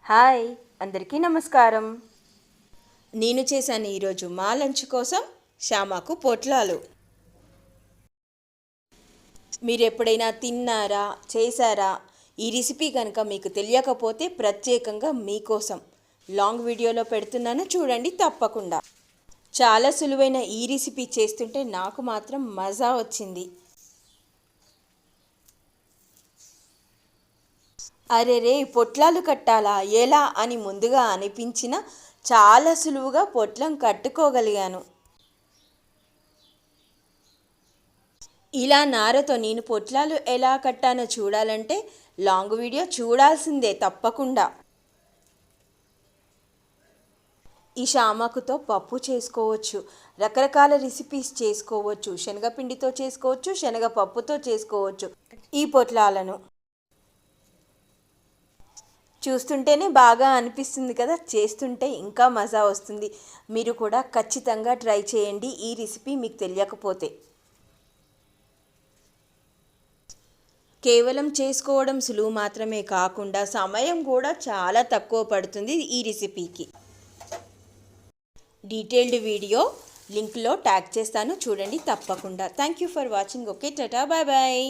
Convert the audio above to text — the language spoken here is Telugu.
హాయ్ అందరికీ నమస్కారం. నేను చేశాను ఈరోజు మా లంచ్ కోసం శ్యామకు పొట్లాలు. మీరు ఎప్పుడైనా తిన్నారా, చేశారా? ఈ రెసిపీ కనుక మీకు తెలియకపోతే ప్రత్యేకంగా మీకోసం లాంగ్ వీడియోలో పెడుతున్నాను, చూడండి తప్పకుండా. చాలా సులువైన ఈ రెసిపీ చేస్తుంటే నాకు మాత్రం మజా వచ్చింది. అరే రే, పొట్లాలు కట్టాలా ఎలా అని ముందుగా అనిపించిన చాలా సులువుగా పొట్లం కట్టుకోగలిగాను. ఇలా నారతో నేను పొట్లాలు ఎలా కట్టానో చూడాలంటే లాంగ్ వీడియో చూడాల్సిందే తప్పకుండా. ఈ శామకుతో పప్పు చేసుకోవచ్చు, రకరకాల రెసిపీస్ చేసుకోవచ్చు, శనగపిండితో చేసుకోవచ్చు, శనగపప్పుతో చేసుకోవచ్చు. ఈ పొట్లాలను చూస్తుంటేనే బాగా అనిపిస్తుంది కదా, చేస్తుంటే ఇంకా మజా వస్తుంది. మీరు కూడా ఖచ్చితంగా ట్రై చేయండి ఈ రెసిపీ మీకు తెలియకపోతే. కేవలం చేసుకోవడం సులువు మాత్రమే కాకుండా సమయం కూడా చాలా తక్కువ పడుతుంది ఈ రెసిపీకి. డీటెయిల్డ్ వీడియో లింక్లో ట్యాగ్ చేస్తాను, చూడండి తప్పకుండా. Thank you for watching. Okay, టాటా, బాయ్ బాయ్.